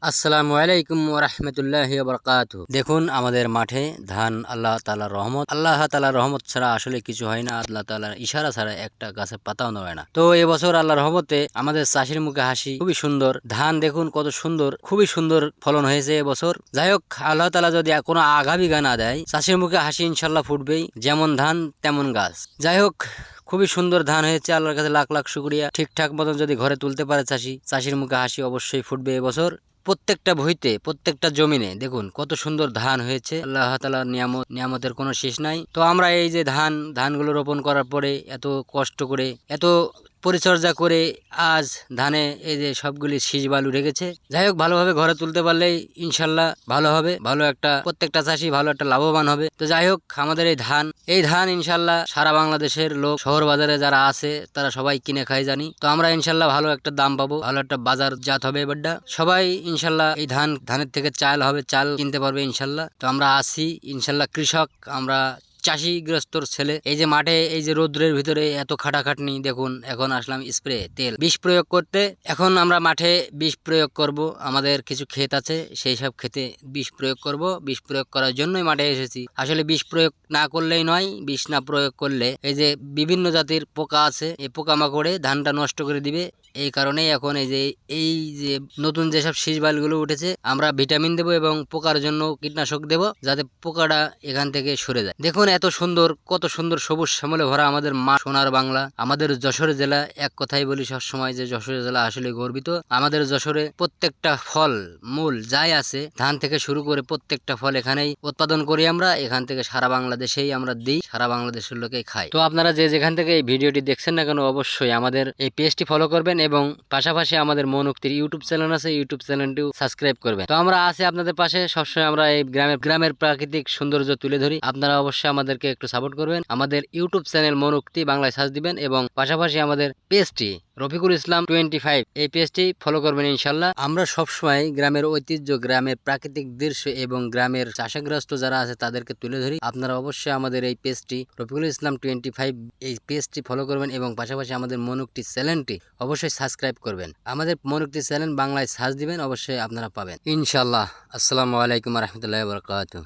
আসসালামু আলাইকুম ওয়া রাহমাতুল্লাহি ওয়া বারাকাতুহু। দেখুন আমাদের মাঠে ধান আল্লাহ তাআলার রহমত। আল্লাহ তাআলার রহমত ছাড়া আসলে কিছু হয় না। আল্লাহ তাআলার ইশারা ছাড়া একটা গাছে পাতাও নড়ে না। তো এবছর আল্লাহর রহমতে আমাদের চাষির মুখে হাসি, খুবই সুন্দর। ধান দেখুন কত সুন্দর, খুবই সুন্দর ফলন হয়েছে এবছর। যাই হোক, আল্লাহ তাআলা যদি কোনো আগাবিগা না দেয়, চাষির মুখে হাসি ইনশাল্লাহ ফুটবেই। যেমন ধান তেমন গাছ। যাই হোক, খুবই সুন্দর ধান হয়েছে, আল্লাহর কাছে লাখ লাখ শুকরিয়া। ঠিকঠাক মতন যদি ঘরে তুলতে পারে চাষির মুখে হাসি অবশ্যই ফুটবে এবছর। প্রত্যেকটা ভুঁইতে, প্রত্যেকটা জমিনে দেখুন কত সুন্দর ধান হয়েছে। আল্লাহ তাআলার নিয়ামতের কোনো শেষ নাই। তো আমরা এই যে ধানগুলো রোপণ করার পরে এত কষ্ট করে, এত পরিচর্যা করে আজ ধানে এই যে সবগুলি শীষ বালু রেখেছে। যাই হোক, ভালোভাবে ঘরে তুলতে পারলেই ইনশাল্লাহ ভালো হবে। ভালো একটা, প্রত্যেকটা চাষি ভালো একটা লাভবান হবে। তো যাই হোক, আমাদের এই ধান ইনশাল্লাহ সারা বাংলাদেশের লোক, শহর বাজারে যারা আছে তারা সবাই কিনে খায় জানি। তো আমরা ইনশাল্লাহ ভালো একটা দাম পাবো, ভালো একটা বাজার জাত হবে এবারটা। সবাই ইনশাল্লাহ এই ধানের থেকে চাল হবে, চাল কিনতে পারবে ইনশাল্লাহ। তো আমরা আছি ইনশাল্লাহ কৃষক, আমরা চাষিগ্রস্তর ছেলে। এই যে মাঠে, এই যে রৌদ্রের ভিতরে এত খাটাখাটনি, দেখুন এখন আসলাম স্প্রে তেল বিষ প্রয়োগ করতে। এখন আমরা মাঠে বিষ প্রয়োগ করব। আমাদের কিছু ক্ষেত আছে, সেই সব ক্ষেতে বিষ প্রয়োগ করব। বিষ প্রয়োগ করার জন্যই মাঠে এসেছি। আসলে বিষ প্রয়োগ না করলেই নয়। বিষ না প্রয়োগ করলে এই যে বিভিন্ন জাতির পোকা আছে, এই পোকামাকড়ে ধানটা নষ্ট করে দিবে। এই কারণেই এখন এই যে নতুন যেসব শীষ বালগুলো উঠেছে, আমরা ভিটামিন দেব এবং পোকার জন্য কীটনাশক দেব, যাতে পোকাটা এখান থেকে সরে যায়। দেখুন এত সুন্দর, কত সুন্দর সবুজ শ্যামলে ভরা আমাদের মা সোনার বাংলা, আমাদের যশোর জেলা। এক কথাই বলি সবসময় যে যশোর জেলা আসলে গর্বিত। আমাদের যশোরে প্রত্যেকটা ফল মূল যাই আছে, ধান থেকে শুরু করে প্রত্যেকটা ফল এখানেই উৎপাদন করি আমরা। এখান থেকে সারা বাংলাদেশেই আমরা দিই, সারা বাংলাদেশের লোকে খায়। তো আপনারা যে যেখান থেকে এই ভিডিওটি দেখছেন না কেন, অবশ্যই আমাদের এই পেজটি ফলো করবেন এবং পাশাপাশি আমাদের মনোক্তির ইউটিউব চ্যানেল আছে, ইউটিউব চ্যানেলটিও সাবস্ক্রাইব করবেন। তো আমরা আছি আপনাদের পাশে সবসময়। আমরা এই গ্রামের প্রাকৃতিক সৌন্দর্য তুলে ধরি। আপনারা অবশ্যই আমাদেরকে একটু সাপোর্ট করবেন। আমাদের ইউটিউব চ্যানেল মনোক্তি বাংলায় সার্চ দিবেন এবং পাশাপাশি আমাদের পেজটি রফিকুল ইসলাম 25 এই পেজটি ফলো করবেন ইনশাল্লাহ। আমরা সবসময় গ্রামের ঐতিহ্য, গ্রামের প্রাকৃতিক দৃশ্য এবং গ্রামের চাষাগ্রস্ত যারা আছে তাদেরকে তুলে ধরি। আপনারা অবশ্যই আমাদের এই পেজটি রফিকুল ইসলাম 25 এই পেজটি ফলো করবেন এবং পাশাপাশি আমাদের মনোক্তি চ্যানেলটি অবশ্যই সাবস্ক্রাইব করবেন। আমাদের মনোক্তি চ্যানেল বাংলায় সার্চ দিবেন, অবশ্যই আপনারা পাবেন ইনশাল্লাহ। আসসালামু আলাইকুম ওয়া রাহমাতুল্লাহি ওয়া বারাকাতুহু।